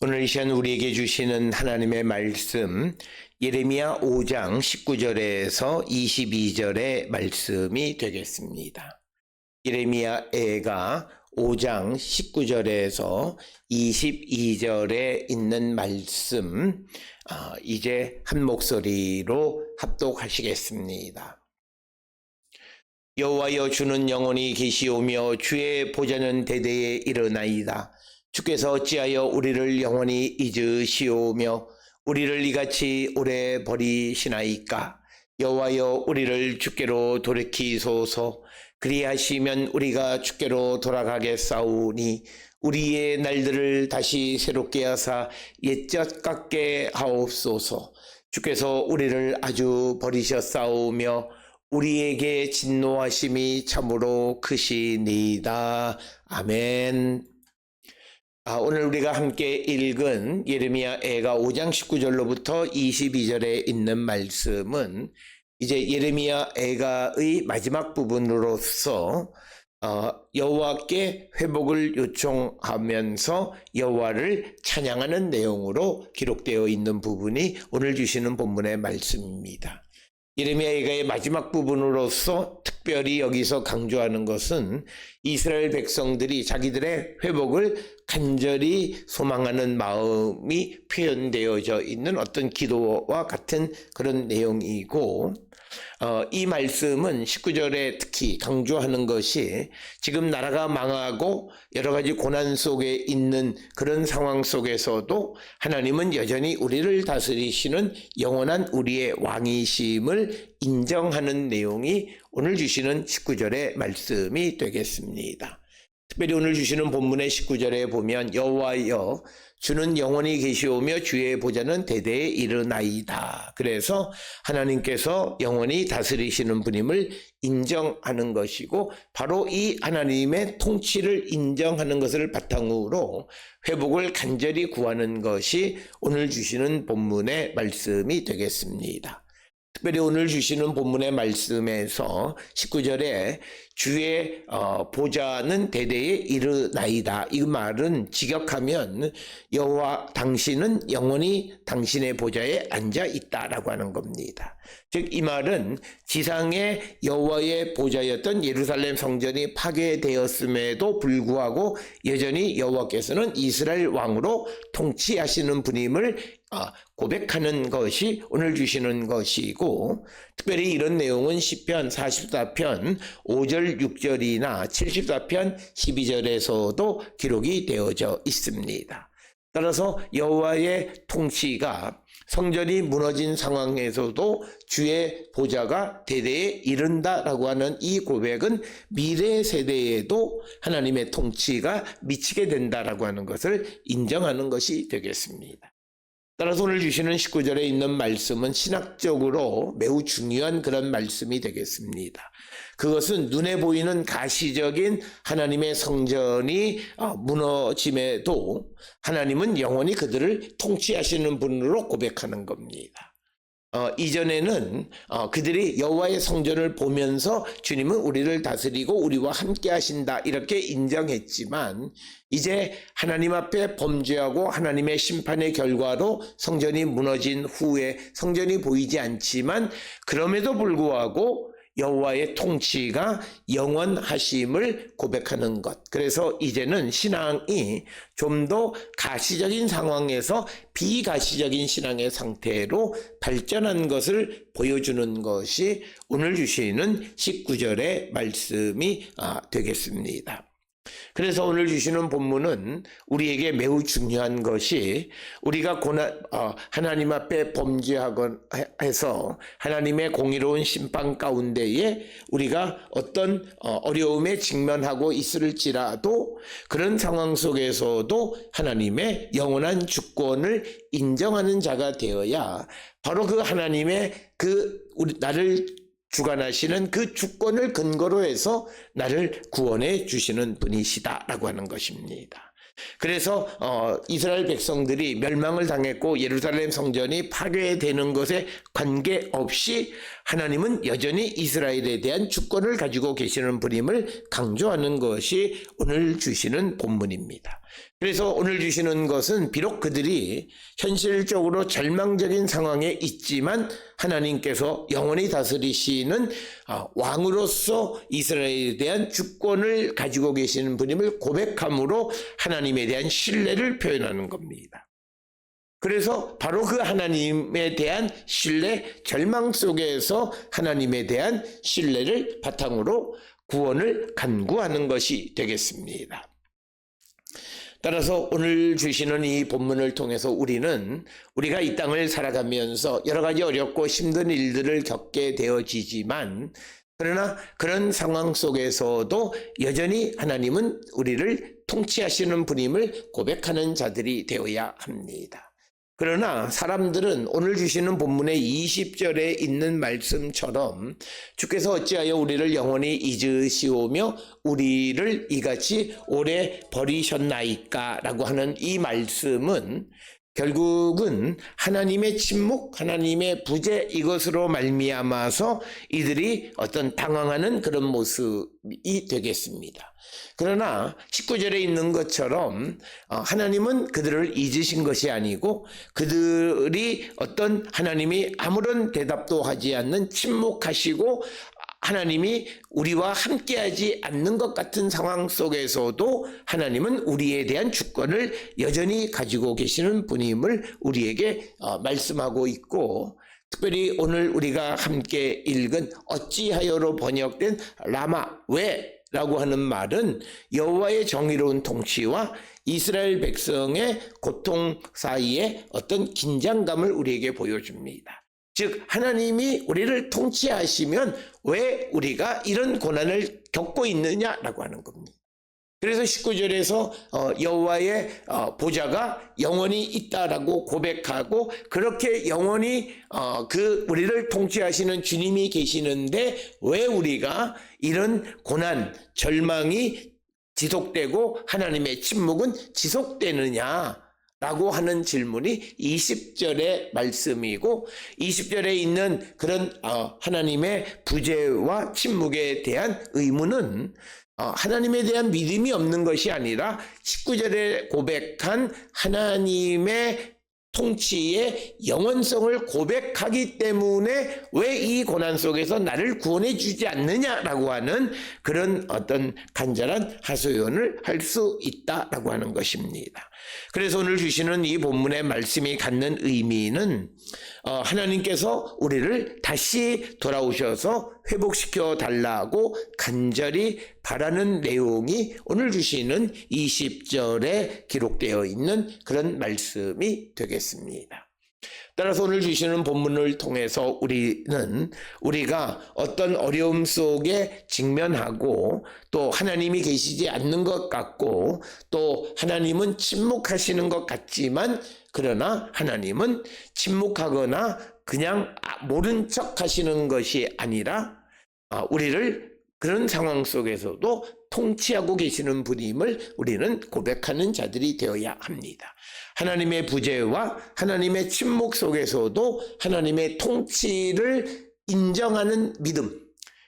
오늘 이 시간 우리에게 주시는 하나님의 말씀 예레미야 5장 19절에서 22절의 말씀이 되겠습니다. 예레미야가 5장 19절에서 22절에 있는 말씀 이제 한 목소리로 합독하시겠습니다. 여호와여, 주는 영원히 계시오며 주의 보좌는 대대에 이르나이다. 주께서 어찌하여 우리를 영원히 잊으시오며 우리를 이같이 오래 버리시나이까. 여호와여, 우리를 주께로 돌이키소서. 그리하시면 우리가 주께로 돌아가겠사오니 우리의 날들을 다시 새롭게 하사 옛적 같게 하옵소서. 주께서 우리를 아주 버리셨사오며 우리에게 진노하심이 참으로 크시니이다. 아멘. 오늘 우리가 함께 읽은 예레미야가 5장 19절로부터 22절에 있는 말씀은 이제 예레미야의 마지막 부분으로서 여호와께 회복을 요청하면서 여호와를 찬양하는 내용으로 기록되어 있는 부분이 오늘 주시는 본문의 말씀입니다. 예레미야의 마지막 부분으로서 특별히 여기서 강조하는 것은 이스라엘 백성들이 자기들의 회복을 간절히 소망하는 마음이 표현되어져 있는 어떤 기도와 같은 그런 내용이고, 이 말씀은 19절에 특히 강조하는 것이 지금 나라가 망하고 여러 가지 고난 속에 있는 그런 상황 속에서도 하나님은 여전히 우리를 다스리시는 영원한 우리의 왕이심을 인정하는 내용이 오늘 주시는 19절의 말씀이 되겠습니다. 특별히 오늘 주시는 본문의 19절에 보면 여호와여, 주는 영원히 계시오며 주의 보좌는 대대에 이르나이다. 그래서 하나님께서 영원히 다스리시는 분임을 인정하는 것이고, 바로 이 하나님의 통치를 인정하는 것을 바탕으로 회복을 간절히 구하는 것이 오늘 주시는 본문의 말씀이 되겠습니다. 특별히 오늘 주시는 본문의 말씀에서 19절에 주의 보좌는 대대에 이르나이다. 이 말은 직역하면 여호와 당신은 영원히 당신의 보좌에 앉아 있다라고 하는 겁니다. 즉 이 말은 지상의 여호와의 보좌였던 예루살렘 성전이 파괴되었음에도 불구하고 여전히 여호와께서는 이스라엘 왕으로 통치하시는 분임을 고백하는 것이 오늘 주시는 것이고, 특별히 이런 내용은 시편 44편 5절 6절이나 74편 12절에서도 기록이 되어져 있습니다. 따라서 여호와의 통치가 성전이 무너진 상황에서도 주의 보좌가 대대에 이른다라고 하는 이 고백은 미래 세대에도 하나님의 통치가 미치게 된다라고 하는 것을 인정하는 것이 되겠습니다. 따라서 오늘 주시는 19절에 있는 말씀은 신학적으로 매우 중요한 그런 말씀이 되겠습니다. 그것은 눈에 보이는 가시적인 하나님의 성전이 무너짐에도 하나님은 영원히 그들을 통치하시는 분으로 고백하는 겁니다. 이전에는 그들이 여호와의 성전을 보면서 주님은 우리를 다스리고 우리와 함께 하신다 이렇게 인정했지만, 이제 하나님 앞에 범죄하고 하나님의 심판의 결과로 성전이 무너진 후에 성전이 보이지 않지만 그럼에도 불구하고 여호와의 통치가 영원하심을 고백하는 것. 그래서 이제는 신앙이 좀 더 가시적인 상황에서 비가시적인 신앙의 상태로 발전한 것을 보여주는 것이 오늘 주시는 19절의 말씀이 되겠습니다. 그래서 오늘 주시는 본문은 우리에게 매우 중요한 것이 우리가 하나님 앞에 범죄하거나 해서 하나님의 공의로운 심판 가운데에 우리가 어떤 어려움에 직면하고 있을지라도 그런 상황 속에서도 하나님의 영원한 주권을 인정하는 자가 되어야 바로 그 하나님의 나를 주관하시는 그 주권을 근거로 해서 나를 구원해 주시는 분이시다라고 하는 것입니다. 그래서 이스라엘 백성들이 멸망을 당했고 예루살렘 성전이 파괴되는 것에 관계없이 하나님은 여전히 이스라엘에 대한 주권을 가지고 계시는 분임을 강조하는 것이 오늘 주시는 본문입니다. 그래서 오늘 주시는 것은 비록 그들이 현실적으로 절망적인 상황에 있지만 하나님께서 영원히 다스리시는 왕으로서 이스라엘에 대한 주권을 가지고 계시는 분임을 고백함으로 하나님에 대한 신뢰를 표현하는 겁니다. 그래서 바로 그 하나님에 대한 신뢰, 절망 속에서 하나님에 대한 신뢰를 바탕으로 구원을 간구하는 것이 되겠습니다. 따라서 오늘 주시는 이 본문을 통해서 우리가 이 땅을 살아가면서 여러 가지 어렵고 힘든 일들을 겪게 되어지지만 그러나 그런 상황 속에서도 여전히 하나님은 우리를 통치하시는 분임을 고백하는 자들이 되어야 합니다. 그러나 사람들은 오늘 주시는 본문의 20절에 있는 말씀처럼 주께서 어찌하여 우리를 영원히 잊으시오며 우리를 이같이 오래 버리셨나이까 라고 하는 이 말씀은 결국은 하나님의 침묵, 하나님의 부재 이것으로 말미암아서 이들이 어떤 당황하는 그런 모습이 되겠습니다. 그러나 19절에 있는 것처럼 하나님은 그들을 잊으신 것이 아니고 그들이 어떤 하나님이 아무런 대답도 하지 않는 침묵하시고 하나님이 우리와 함께하지 않는 것 같은 상황 속에서도 하나님은 우리에 대한 주권을 여전히 가지고 계시는 분임을 우리에게 말씀하고 있고 특별히 오늘 우리가 함께 읽은 어찌하여로 번역된 라마 왜? 라고 하는 말은 여호와의 정의로운 통치와 이스라엘 백성의 고통 사이에 어떤 긴장감을 우리에게 보여줍니다. 즉 하나님이 우리를 통치하시면 왜 우리가 이런 고난을 겪고 있느냐라고 하는 겁니다. 그래서 19절에서 여호와의 보좌가 영원히 있다라고 고백하고 그렇게 영원히 우리를 통치하시는 주님이 계시는데 왜 우리가 이런 고난, 절망이 지속되고 하나님의 침묵은 지속되느냐 라고 하는 질문이 20절의 말씀이고 20절에 있는 그런 하나님의 부재와 침묵에 대한 의문은 하나님에 대한 믿음이 없는 것이 아니라 19절에 고백한 하나님의 통치의 영원성을 고백하기 때문에 왜 이 고난 속에서 나를 구원해 주지 않느냐라고 하는 그런 어떤 간절한 하소연을 할 수 있다라고 하는 것입니다. 그래서 오늘 주시는 이 본문의 말씀이 갖는 의미는 하나님께서 우리를 다시 돌아오셔서 회복시켜 달라고 간절히 바라는 내용이 오늘 주시는 20절에 기록되어 있는 그런 말씀이 되겠습니다. 따라서 오늘 주시는 본문을 통해서 우리가 어떤 어려움 속에 직면하고 또 하나님이 계시지 않는 것 같고 또 하나님은 침묵하시는 것 같지만 그러나 하나님은 침묵하거나 그냥 모른 척 하시는 것이 아니라 우리를 그런 상황 속에서도 통치하고 계시는 분임을 우리는 고백하는 자들이 되어야 합니다. 하나님의 부재와 하나님의 침묵 속에서도 하나님의 통치를 인정하는 믿음,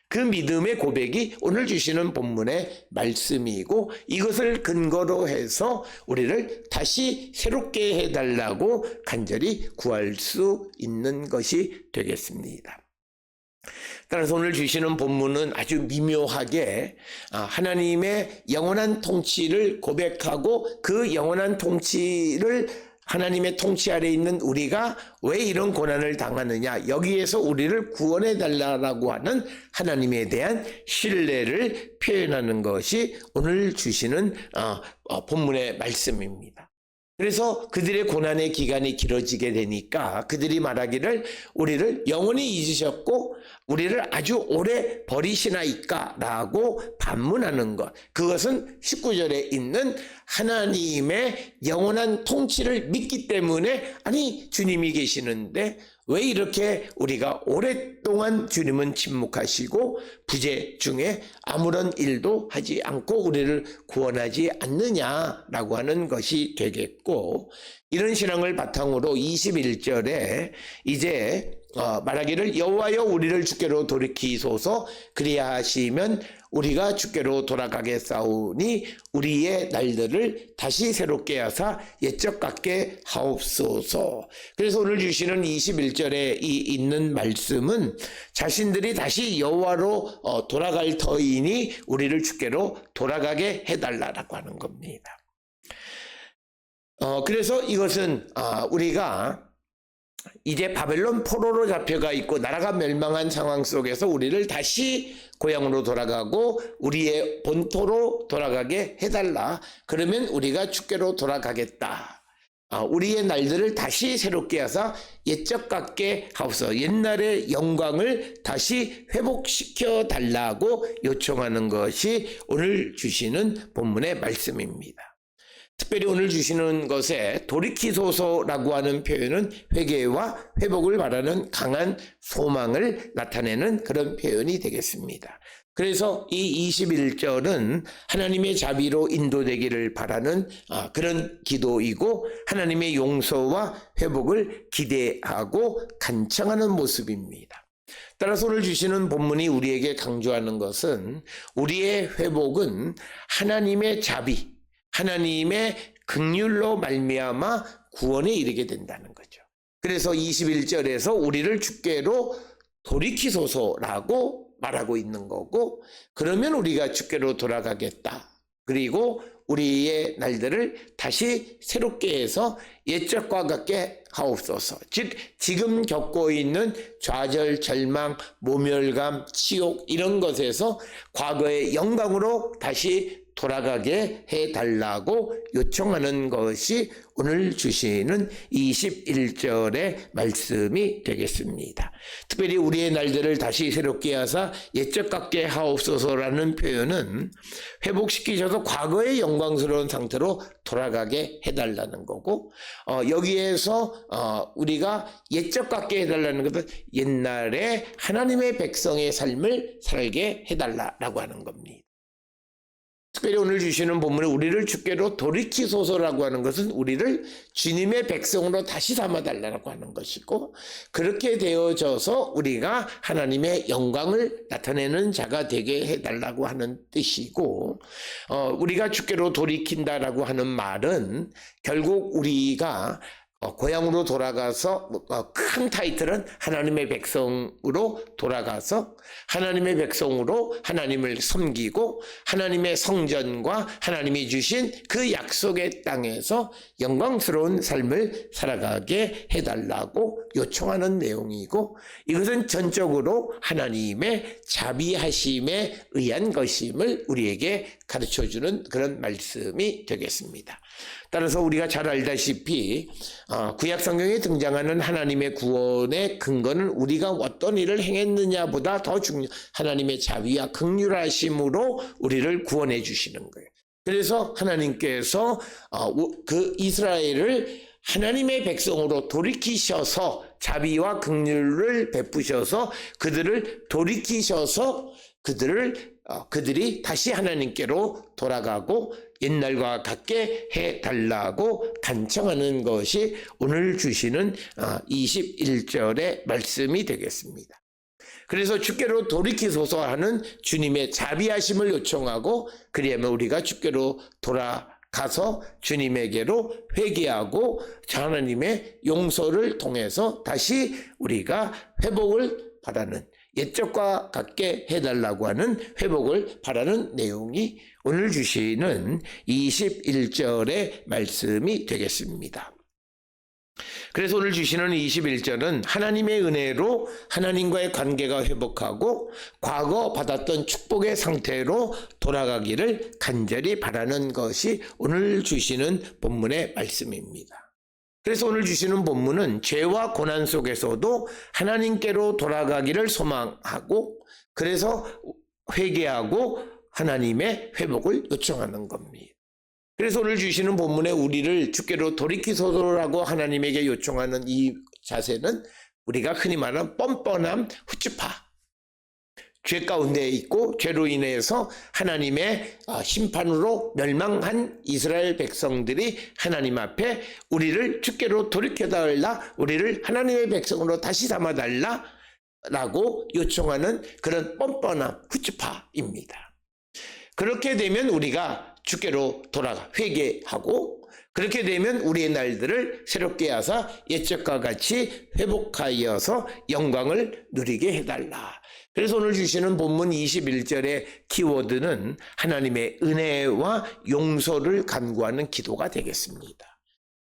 그 믿음의 고백이 오늘 주시는 본문의 말씀이고 이것을 근거로 해서 우리를 다시 새롭게 해달라고 간절히 구할 수 있는 것이 되겠습니다. 따라서 오늘 주시는 본문은 아주 미묘하게 하나님의 영원한 통치를 고백하고 그 영원한 통치를 하나님의 통치 아래 있는 우리가 왜 이런 고난을 당하느냐 여기에서 우리를 구원해 달라고 하는 하나님에 대한 신뢰를 표현하는 것이 오늘 주시는 본문의 말씀입니다. 그래서 그들의 고난의 기간이 길어지게 되니까 그들이 말하기를 우리를 영원히 잊으셨고 우리를 아주 오래 버리시나이까 라고 반문하는 것, 그것은 19절에 있는 하나님의 영원한 통치를 믿기 때문에 아니 주님이 계시는데 왜 이렇게 우리가 오랫동안 주님은 침묵하시고 부재 중에 아무런 일도 하지 않고 우리를 구원하지 않느냐라고 하는 것이 되겠고 이런 신앙을 바탕으로 21절에 이제 말하기를 여호와여 우리를 주께로 돌이키소서 그리하시면 우리가 주께로 돌아가겠사오니 우리의 날들을 다시 새롭게 하사 옛적 같게 하옵소서. 그래서 오늘 주시는 21절에 있는 말씀은 자신들이 다시 여호와로 돌아갈 터이니 우리를 주께로 돌아가게 해달라고 하는 겁니다. 그래서 이것은 우리가 이제 바벨론 포로로 잡혀가 있고 나라가 멸망한 상황 속에서 우리를 다시 고향으로 돌아가고 우리의 본토로 돌아가게 해달라. 그러면 우리가 주께로 돌아가겠다. 우리의 날들을 다시 새롭게 하사 옛적 같게 하옵소서. 옛날의 영광을 다시 회복시켜 달라고 요청하는 것이 오늘 주시는 본문의 말씀입니다. 특별히 오늘 주시는 것에 돌이키소서라고 하는 표현은 회개와 회복을 바라는 강한 소망을 나타내는 그런 표현이 되겠습니다. 그래서 이 21절은 하나님의 자비로 인도되기를 바라는 그런 기도이고 하나님의 용서와 회복을 기대하고 간청하는 모습입니다. 따라서 오늘 주시는 본문이 우리에게 강조하는 것은 우리의 회복은 하나님의 자비, 하나님의 긍휼로 말미암아 구원에 이르게 된다는 거죠. 그래서 21절에서 우리를 주께로 돌이키소서라고 말하고 있는 거고 그러면 우리가 주께로 돌아가겠다. 그리고 우리의 날들을 다시 새롭게 해서 옛적과 같게 하옵소서. 즉 지금 겪고 있는 좌절, 절망, 모멸감, 치욕 이런 것에서 과거의 영광으로 다시 돌아가게 해달라고 요청하는 것이 오늘 주시는 21절의 말씀이 되겠습니다. 특별히 우리의 날들을 다시 새롭게 하사 옛적 같게 하옵소서라는 표현은 회복시키셔서 과거의 영광스러운 상태로 돌아가게 해달라는 거고 여기에서 우리가 옛적 같게 해달라는 것은 옛날에 하나님의 백성의 삶을 살게 해달라고 하는 겁니다. 특별히 오늘 주시는 본문에 우리를 주께로 돌이키소서라고 하는 것은 우리를 주님의 백성으로 다시 삼아달라고 하는 것이고 그렇게 되어져서 우리가 하나님의 영광을 나타내는 자가 되게 해달라고 하는 뜻이고 우리가 주께로 돌이킨다라고 하는 말은 결국 우리가 고향으로 돌아가서 큰 타이틀은 하나님의 백성으로 돌아가서 하나님의 백성으로 하나님을 섬기고 하나님의 성전과 하나님이 주신 그 약속의 땅에서 영광스러운 삶을 살아가게 해달라고 요청하는 내용이고 이것은 전적으로 하나님의 자비하심에 의한 것임을 우리에게 가르쳐주는 그런 말씀이 되겠습니다. 따라서 우리가 잘 알다시피 구약 성경에 등장하는 하나님의 구원의 근거는 우리가 어떤 일을 행했느냐보다 더 하나님의 자비와 긍휼하심으로 우리를 구원해 주시는 거예요. 그래서 하나님께서 그 이스라엘을 하나님의 백성으로 돌이키셔서 자비와 긍휼을 베푸셔서 그들을 돌이키셔서 그들이 다시 하나님께로 돌아가고 옛날과 같게 해달라고 간청하는 것이 오늘 주시는 21절의 말씀이 되겠습니다. 그래서 주께로 돌이키소서 하는 주님의 자비하심을 요청하고 그리하면 우리가 주께로 돌아가서 주님에게로 회개하고 하나님의 용서를 통해서 다시 우리가 회복을 바라는 옛적과 같게 해달라고 하는 회복을 바라는 내용이 오늘 주시는 21절의 말씀이 되겠습니다. 그래서 오늘 주시는 21절은 하나님의 은혜로 하나님과의 관계가 회복하고 과거 받았던 축복의 상태로 돌아가기를 간절히 바라는 것이 오늘 주시는 본문의 말씀입니다. 그래서 오늘 주시는 본문은 죄와 고난 속에서도 하나님께로 돌아가기를 소망하고 그래서 회개하고 하나님의 회복을 요청하는 겁니다. 그래서 오늘 주시는 본문에 우리를 주께로 돌이키소서라고 하나님에게 요청하는 이 자세는 우리가 흔히 말하는 뻔뻔함, 후추파, 죄 가운데 있고 죄로 인해서 하나님의 심판으로 멸망한 이스라엘 백성들이 하나님 앞에 우리를 주께로 돌이켜달라, 우리를 하나님의 백성으로 다시 삼아달라 라고 요청하는 그런 뻔뻔한 후츠파입니다. 그렇게 되면 우리가 주께로 돌아가 회개하고, 그렇게 되면 우리의 날들을 새롭게 하사 옛적과 같이 회복하여서 영광을 누리게 해달라. 그래서 오늘 주시는 본문 21절의 키워드는 하나님의 은혜와 용서를 간구하는 기도가 되겠습니다.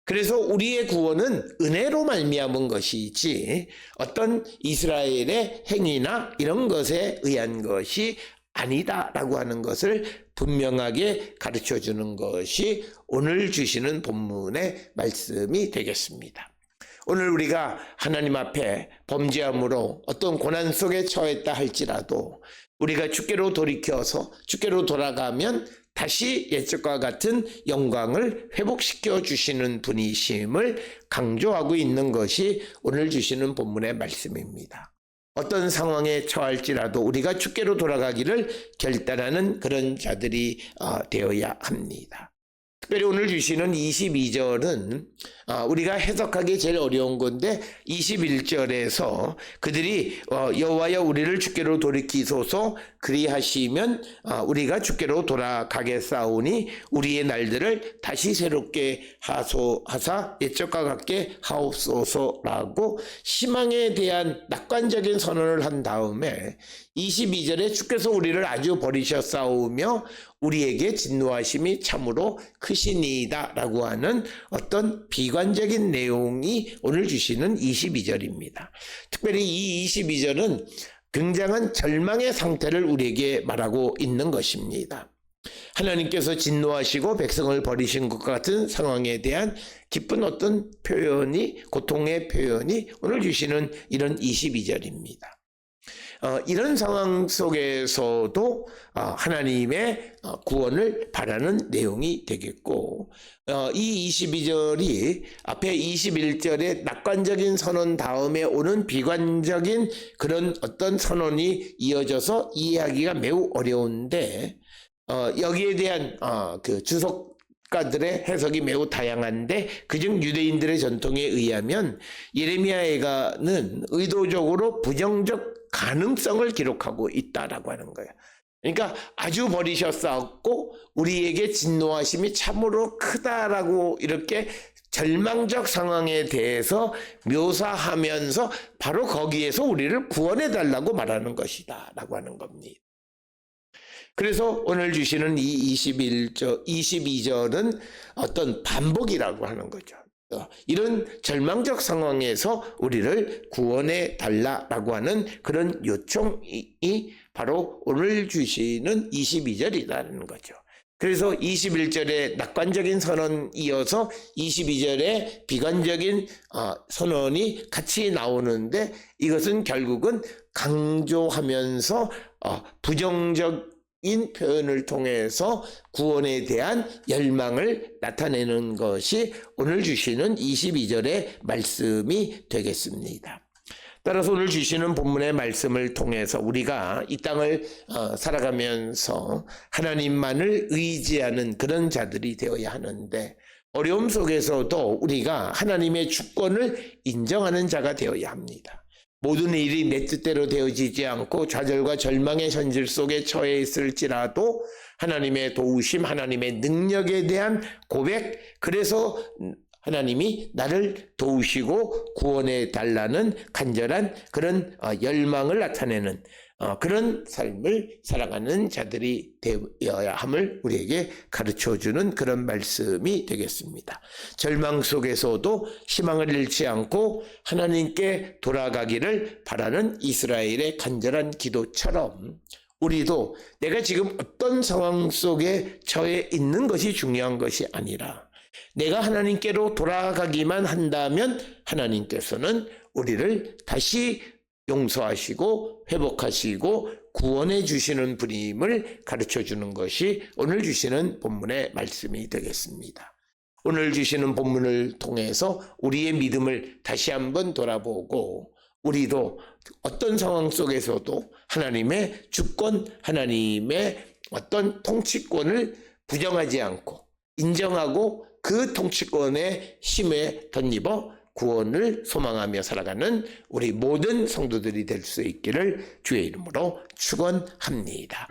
그래서 우리의 구원은 은혜로 말미암은 것이지 어떤 이스라엘의 행위나 이런 것에 의한 것이 아니다라고 하는 것을 분명하게 가르쳐주는 것이 오늘 주시는 본문의 말씀이 되겠습니다. 오늘 우리가 하나님 앞에 범죄함으로 어떤 고난 속에 처했다 할지라도 우리가 주께로 돌이켜서 주께로 돌아가면 다시 옛적과 같은 영광을 회복시켜 주시는 분이심을 강조하고 있는 것이 오늘 주시는 본문의 말씀입니다. 어떤 상황에 처할지라도 우리가 주께로 돌아가기를 결단하는 그런 자들이 되어야 합니다. 특별히 오늘 주시는 22절은 우리가 해석하기 제일 어려운 건데 21절에서 그들이 여호와여 우리를 주께로 돌이키소서 그리하시면 우리가 주께로 돌아가겠사오니 우리의 날들을 다시 새롭게 하사 옛적과 같게 하옵소서라고 희망에 대한 낙관적인 선언을 한 다음에 22절에 주께서 우리를 아주 버리셨사오며 우리에게 진노하심이 참으로 크시니이다 라고 하는 어떤 비관적인 내용이 오늘 주시는 22절입니다. 특별히 이 22절은 굉장한 절망의 상태를 우리에게 말하고 있는 것입니다. 하나님께서 진노하시고 백성을 버리신 것 같은 상황에 대한 기쁜 어떤 표현이, 고통의 표현이 오늘 주시는 이런 22절입니다. 이런 상황 속에서도 하나님의 구원을 바라는 내용이 되겠고, 이 22절이 앞에 21절의 낙관적인 선언 다음에 오는 비관적인 그런 어떤 선언이 이어져서 이해하기가 매우 어려운데, 여기에 대한 그 주석가들의 해석이 매우 다양한데 그중 유대인들의 전통에 의하면 예레미야 애가는 의도적으로 부정적 가능성을 기록하고 있다라고 하는 거예요. 그러니까 아주 버리셨사옵고 우리에게 진노하심이 참으로 크다라고 이렇게 절망적 상황에 대해서 묘사하면서 바로 거기에서 우리를 구원해 달라고 말하는 것이다 라고 하는 겁니다. 그래서 오늘 주시는 이 22절은 어떤 반복이라고 하는 거죠. 이런 절망적 상황에서 우리를 구원해 달라라고 하는 그런 요청이 바로 오늘 주시는 22절이라는 거죠. 그래서 21절에 낙관적인 선언 이어서 22절에 비관적인 선언이 같이 나오는데 이것은 결국은 강조하면서 부정적 인 표현을 통해서 구원에 대한 열망을 나타내는 것이 오늘 주시는 22절의 말씀이 되겠습니다. 따라서 오늘 주시는 본문의 말씀을 통해서 우리가 이 땅을 살아가면서 하나님만을 의지하는 그런 자들이 되어야 하는데 어려움 속에서도 우리가 하나님의 주권을 인정하는 자가 되어야 합니다. 모든 일이 내 뜻대로 되어지지 않고 좌절과 절망의 현실 속에 처해 있을지라도 하나님의 도우심, 하나님의 능력에 대한 고백, 그래서 하나님이 나를 도우시고 구원해 달라는 간절한 그런 열망을 나타내는 그런 삶을 살아가는 자들이 되어야 함을 우리에게 가르쳐주는 그런 말씀이 되겠습니다. 절망 속에서도 희망을 잃지 않고 하나님께 돌아가기를 바라는 이스라엘의 간절한 기도처럼 우리도 내가 지금 어떤 상황 속에 처해 있는 것이 중요한 것이 아니라 내가 하나님께로 돌아가기만 한다면 하나님께서는 우리를 다시 용서하시고 회복하시고 구원해 주시는 분임을 가르쳐 주는 것이 오늘 주시는 본문의 말씀이 되겠습니다. 오늘 주시는 본문을 통해서 우리의 믿음을 다시 한번 돌아보고 우리도 어떤 상황 속에서도 하나님의 주권, 하나님의 어떤 통치권을 부정하지 않고 인정하고 그 통치권의 힘에 덧입어 구원을 소망하며 살아가는 우리 모든 성도들이 될 수 있기를 주의 이름으로 축원합니다.